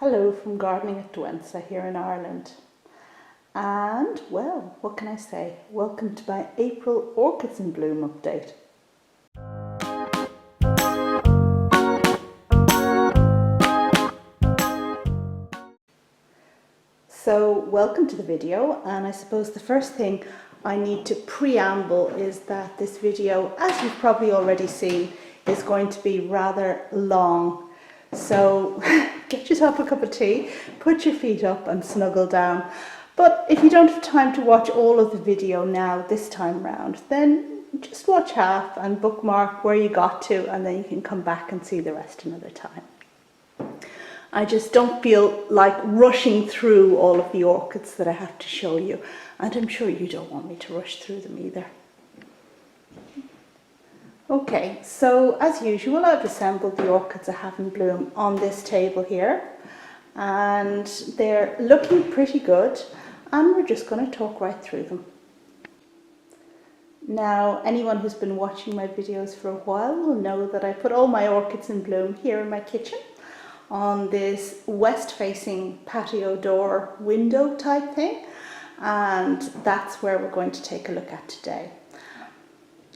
Hello from gardening at Douentza here in Ireland. And well, what can I say? Welcome to my April Orchids in Bloom update. So welcome to the video, and I suppose the first thing I need to preamble is that this video, as you've probably already seen, is going to be rather long. So get yourself a cup of tea, put your feet up and snuggle down. But if you don't have time to watch all of the video now this time round, then just watch half and bookmark where you got to, and then you can come back and see the rest another time. I just don't feel like rushing through all of the orchids that I have to show you, and I'm sure you don't want me to rush through them either. Okay, so as usual, I've assembled the orchids I have in bloom on this table here, and they're looking pretty good, and we're just going to talk right through them. Now, anyone who's been watching my videos for a while will know that I put all my orchids in bloom here in my kitchen on this west-facing patio door window type thing, and that's where we're going to take a look at today.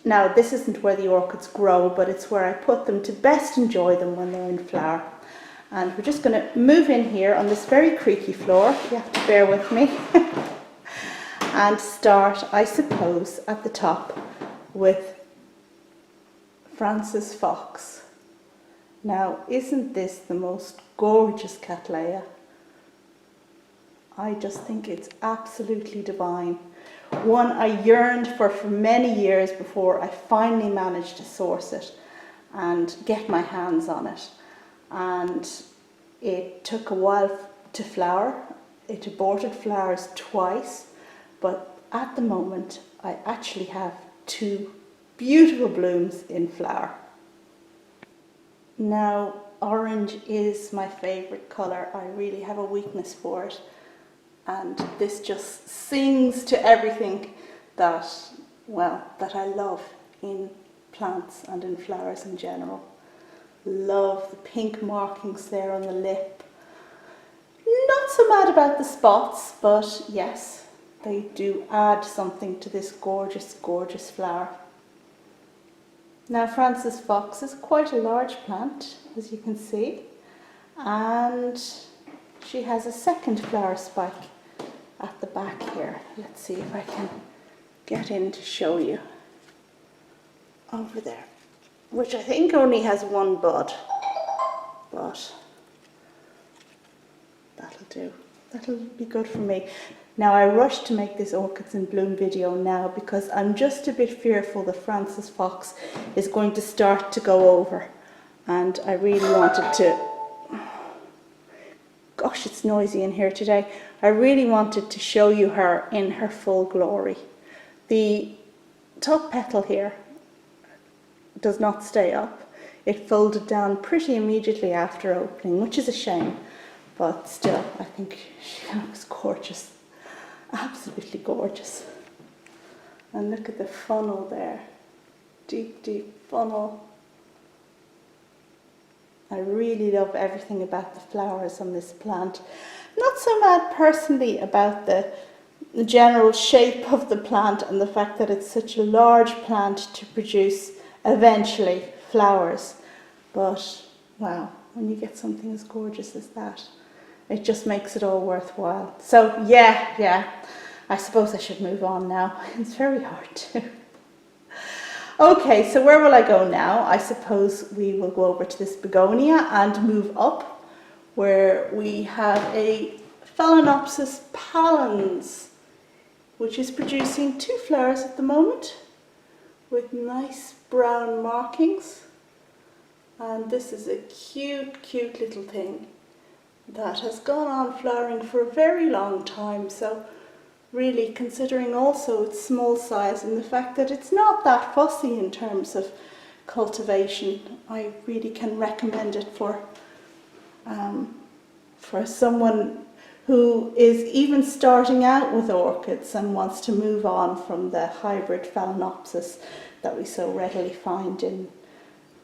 Now, this isn't where the orchids grow, but it's where I put them to best enjoy them when they're in flower. And we're just going to move in here on this very creaky floor, you have to bear with me, and start, I suppose, at the top with Frances Fox. Now, isn't this the most gorgeous Cattleya? I just think it's absolutely divine. One I yearned for many years before I finally managed to source it and get my hands on it. And it took a while to flower. It aborted flowers twice, but at the moment I actually have two beautiful blooms in flower. Now, orange is my favourite colour. I really have a weakness for it. And this just sings to everything that I love in plants and in flowers in general. Love the pink markings there on the lip. Not so mad about the spots, but yes, they do add something to this gorgeous, gorgeous flower. Now, Frances Fox is quite a large plant, as you can see, and she has a second flower spike at the back here. Let's see if I can get in to show you. Over there, which I think only has one bud, but that'll do. That'll be good for me. Now, I rushed to make this Orchids in Bloom video now because I'm just a bit fearful that Frances Fox is going to start to go over, and I really wanted to, gosh, it's noisy in here today. I really wanted to show you her in her full glory. The top petal here does not stay up. It folded down pretty immediately after opening, which is a shame, but still, I think she looks gorgeous. Absolutely gorgeous. And look at the funnel there. Deep, deep funnel. I really love everything about the flowers on this plant. Not so mad personally about the general shape of the plant and the fact that it's such a large plant to produce eventually flowers. But wow, when you get something as gorgeous as that, it just makes it all worthwhile. So yeah, I suppose I should move on now. It's very hard to. Okay, so where will I go now? I suppose we will go over to this begonia and move up, where we have a Phalaenopsis pallens, which is producing two flowers at the moment with nice brown markings. And this is a cute, cute little thing that has gone on flowering for a very long time. So really, considering also its small size and the fact that it's not that fussy in terms of cultivation, I really can recommend it for someone who is even starting out with orchids and wants to move on from the hybrid Phalaenopsis that we so readily find in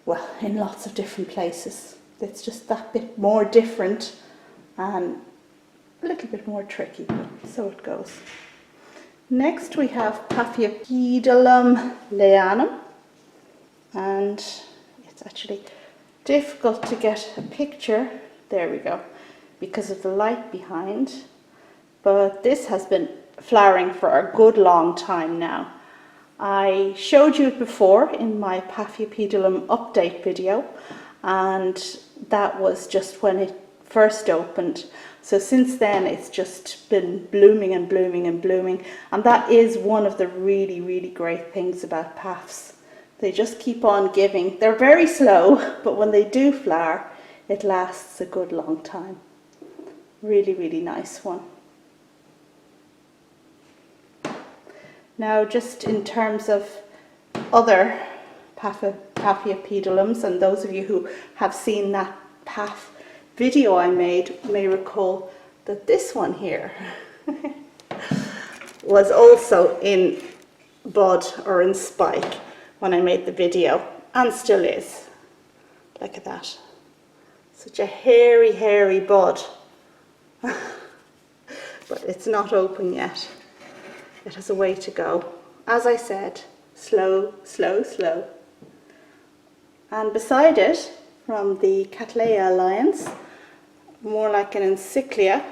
lots of different places. It's just that bit more different and a little bit more tricky, but so it goes. Next we have Paphiopedilum Leeanum, and it's actually difficult to get a picture, there we go, because of the light behind, but this has been flowering for a good long time now. I showed you it before in my Paphiopedilum update video, and that was just when it first opened. So since then it's just been blooming and blooming and blooming, and that is one of the really, really great things about Paphs. They just keep on giving. They're very slow, but when they do flower, it lasts a good long time. Really, really nice one. Now, just in terms of other Paphiopedilums, and those of you who have seen that Paph video I made may recall that this one here was also in bud or in spike when I made the video, and still is. Look at that. Such a hairy, hairy bud. But it's not open yet. It has a way to go. As I said, slow, slow, slow. And beside it, from the Cattleya alliance, more like an Encyclia,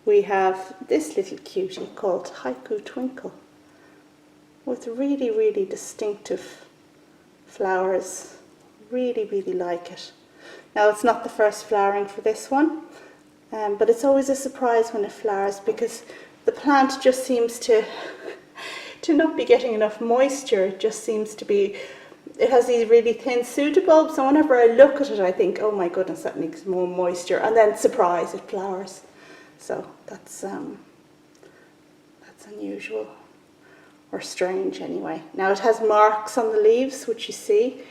we have this little cutie called Haiku Twinkle, with really, really distinctive flowers. Really, really like it. Now, it's not the first flowering for this one, but it's always a surprise when it flowers, because the plant just seems to not be getting enough moisture. It just seems to be, it has these really thin pseudobulbs, and whenever I look at it I think, oh my goodness, that needs more moisture, and then surprise, it flowers. So that's unusual, or strange anyway. Now it has marks on the leaves, which you see,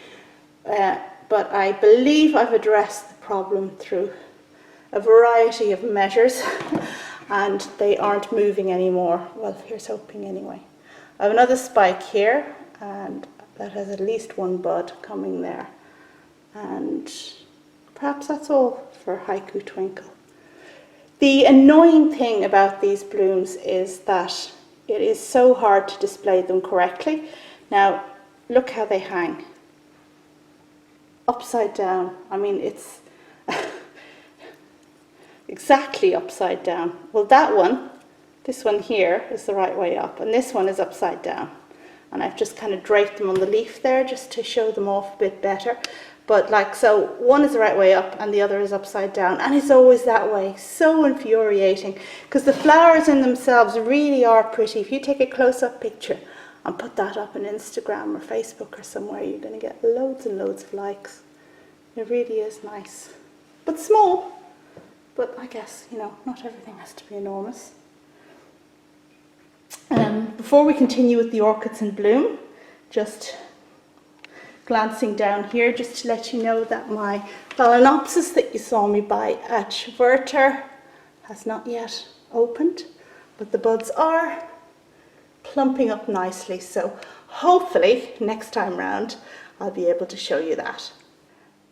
but I believe I've addressed the problem through a variety of measures and they aren't moving anymore. Well, here's hoping anyway. I have another spike here, and that has at least one bud coming there. And perhaps that's all for Haiku Twinkle. The annoying thing about these blooms is that it is so hard to display them correctly. Now, look how they hang. Upside down. I mean, it's exactly upside down. Well, that one, this one here, is the right way up, and this one is upside down. And I've just kind of draped them on the leaf there just to show them off a bit better. But like so, one is the right way up and the other is upside down, and it's always that way. So infuriating, because the flowers in themselves really are pretty. If you take a close-up picture and put that up on Instagram or Facebook or somewhere, you're going to get loads and loads of likes. It really is nice, but small. But I guess, you know, not everything has to be enormous. Before we continue with the orchids in bloom, just glancing down here, just to let you know that my Phalaenopsis that you saw me buy at Werther has not yet opened, but the buds are plumping up nicely, so hopefully next time round I'll be able to show you that.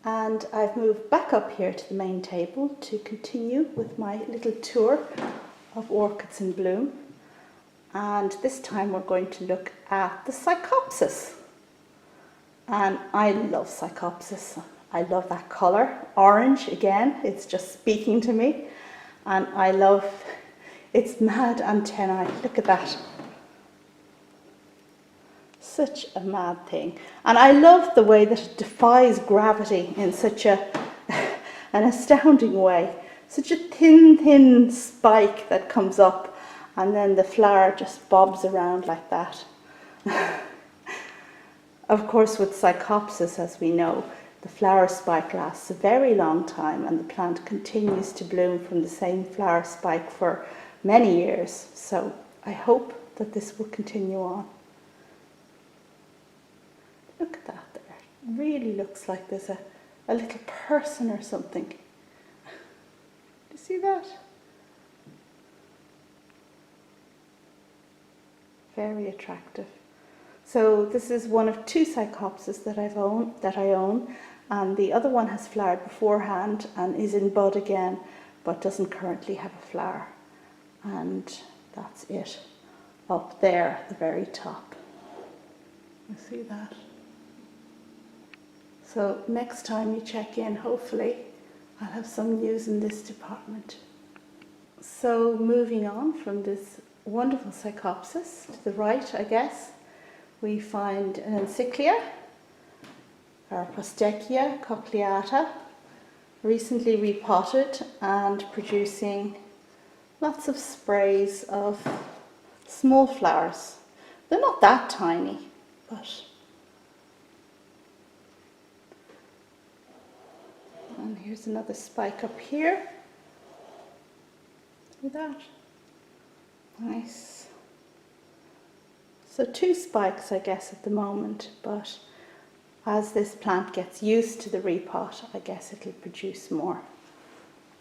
And I've moved back up here to the main table to continue with my little tour of orchids in bloom. And this time we're going to look at the Psychopsis. And I love Psychopsis. I love that colour. Orange again, it's just speaking to me. And I love its mad antennae. Look at that. Such a mad thing. And I love the way that it defies gravity in such an astounding way. Such a thin spike that comes up, and then the flower just bobs around like that. Of course, with Psychopsis, as we know, the flower spike lasts a very long time, and the plant continues to bloom from the same flower spike for many years. So I hope that this will continue on. Look at that there. It really looks like there's a little person or something. Do you see that? Very attractive. So this is one of two Psychopsis that I own, and the other one has flowered beforehand and is in bud again. but doesn't currently have a flower. And that's it up there at the very top. You see that? So next time you check in, hopefully I'll have some news in this department. So moving on from this wonderful Psychopsis, to the right, I guess, we find an Encyclia, our Prosthechea cochleata, recently repotted and producing lots of sprays of small flowers. They're not that tiny, but... And here's another spike up here. See that? Nice. So 2 spikes, I guess, at the moment, but as this plant gets used to the repot, I guess it'll produce more.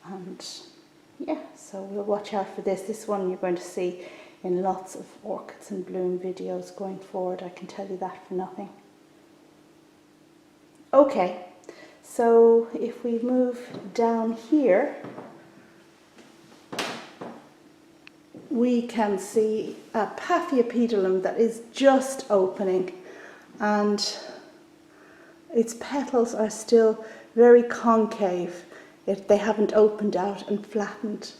And yeah, so we'll watch out for this. This one you're going to see in lots of orchids and bloom videos going forward, I can tell you that for nothing. Okay, so if we move down here, we can see a Paphiopedilum that is just opening, and its petals are still very concave. They haven't opened out and flattened,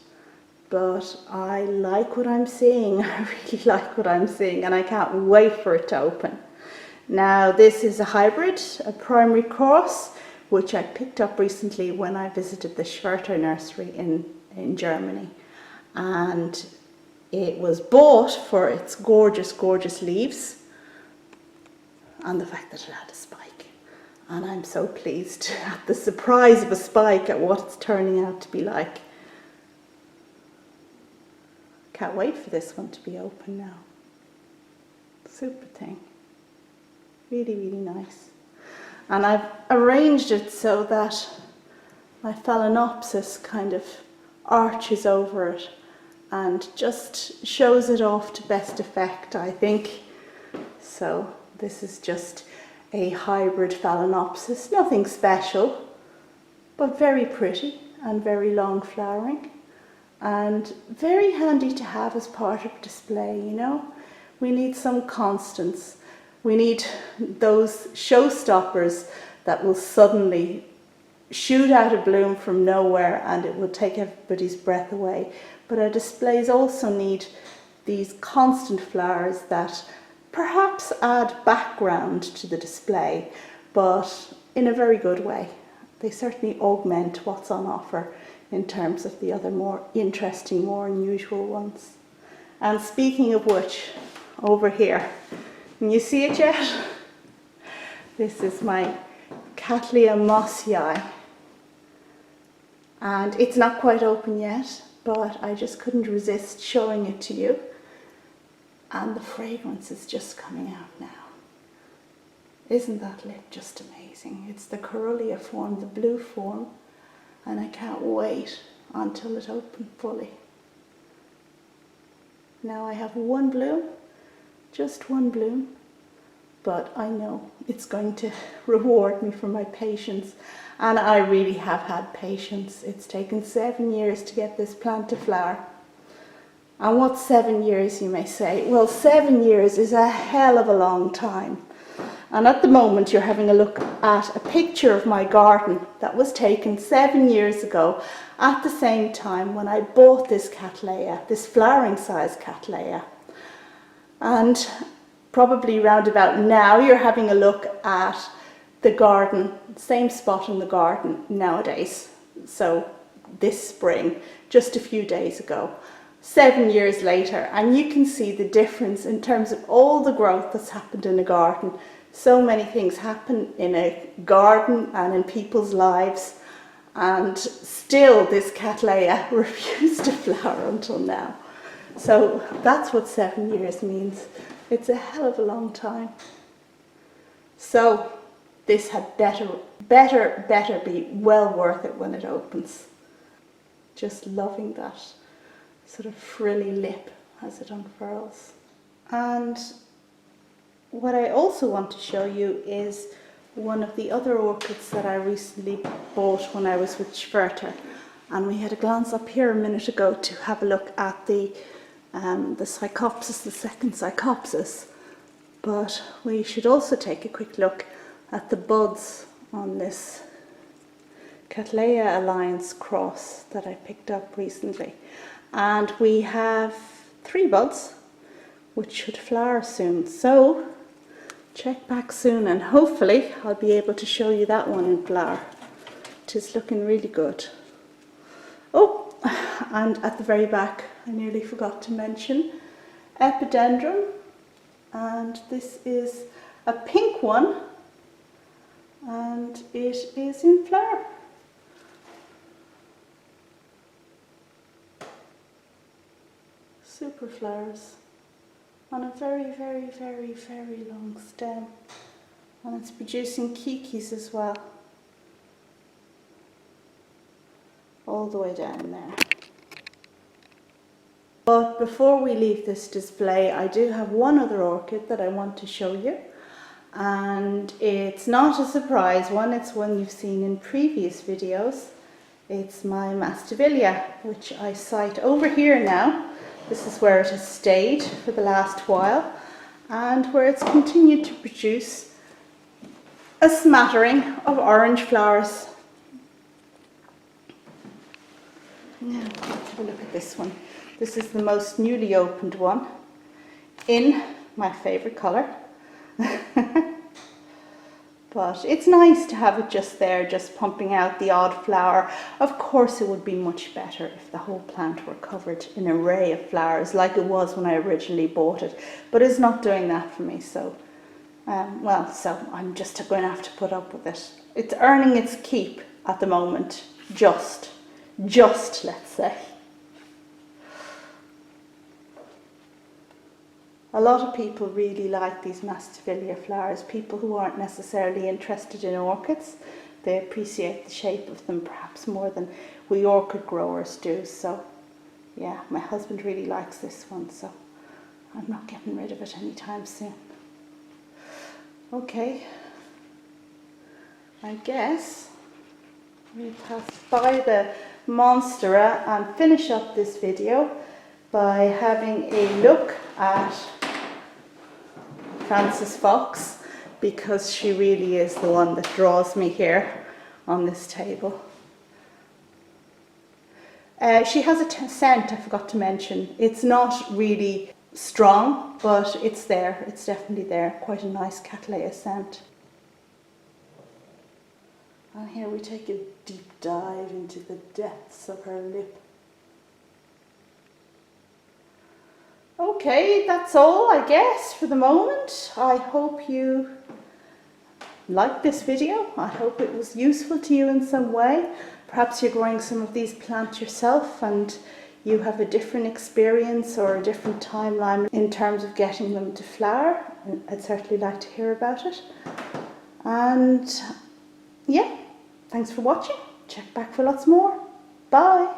but I like what I'm seeing. I really like what I'm seeing, and I can't wait for it to open. Now, this is a hybrid, a primary cross, which I picked up recently when I visited the Schwerter nursery in Germany, and it was bought for its gorgeous, gorgeous leaves and the fact that it had a spike. And I'm so pleased at the surprise of a spike at what it's turning out to be like. Can't wait for this one to be open now. Super thing. Really, really nice. And I've arranged it so that my Phalaenopsis kind of arches over it and just shows it off to best effect, I think. So this is just a hybrid Phalaenopsis, nothing special, but very pretty and very long flowering, and very handy to have as part of a display, you know. We need some constants. We need those showstoppers that will suddenly shoot out a bloom from nowhere and it will take everybody's breath away. But our displays also need these constant flowers that perhaps add background to the display, but in a very good way. They certainly augment what's on offer in terms of the other more interesting, more unusual ones. And speaking of which, over here, can you see it yet? This is my Cattleya mossiae, and it's not quite open yet, but I just couldn't resist showing it to you. And the fragrance is just coming out now. Isn't that lip just amazing? It's the coerulea form, the blue form, and I can't wait until it opens fully. Now I have one bloom, just one bloom, but I know it's going to reward me for my patience, and I really have had patience. It's taken 7 years to get this plant to flower. And what's 7 years, you may say? Well, 7 years is a hell of a long time. And at the moment you're having a look at a picture of my garden that was taken 7 years ago at the same time when I bought this Cattleya, this flowering size Cattleya. And probably round about now you're having a look at the garden, same spot in the garden nowadays. So this spring, just a few days ago. 7 years later, and you can see the difference in terms of all the growth that's happened in a garden. So many things happen in a garden and in people's lives, and still this Cattleya refused to flower until now. So that's what 7 years means. It's a hell of a long time. So this had better be well worth it when it opens. Just loving that sort of frilly lip as it unfurls. And what I also want to show you is one of the other orchids that I recently bought when I was with Schwerter. And we had a glance up here a minute ago to have a look at the Psychopsis, the second Psychopsis. But we should also take a quick look at the buds on this Cattleya Alliance cross that I picked up recently. And we have 3 buds which should flower soon. So check back soon and hopefully I'll be able to show you that one in flower. It is looking really good. Oh, and at the very back I nearly forgot to mention Epidendrum, and this is a pink one and it is in flower. Super flowers on a very, very, very, very long stem, and it's producing kikis as well, all the way down there. But before we leave this display, I do have one other orchid that I want to show you, and it's not a surprise one, it's one you've seen in previous videos. It's my Masdevallia, which I cite over here now. This is where it has stayed for the last while and where it's continued to produce a smattering of orange flowers. Now, let's have a look at this one. This is the most newly opened one in my favourite colour. But it's nice to have it just there, just pumping out the odd flower. Of course it would be much better if the whole plant were covered in an array of flowers like it was when I originally bought it. But it's not doing that for me, so so I'm just going to have to put up with it. It's earning its keep at the moment, just let's say. A lot of people really like these Masdevallia flowers, people who aren't necessarily interested in orchids. They appreciate the shape of them perhaps more than we orchid growers do. So yeah, my husband really likes this one, so I'm not getting rid of it anytime soon. Okay, I guess we'll pass by the Monstera and finish up this video by having a look at Frances Fox, because she really is the one that draws me here on this table. She has a scent I forgot to mention. It's not really strong, but it's there. It's definitely there. Quite a nice Cattleya scent. And here we take a deep dive into the depths of her lip. Okay, that's all I guess for the moment. I hope you liked this video. I hope it was useful to you in some way. Perhaps you're growing some of these plants yourself and you have a different experience or a different timeline in terms of getting them to flower. I'd certainly like to hear about it. And yeah, thanks for watching. Check back for lots more. Bye.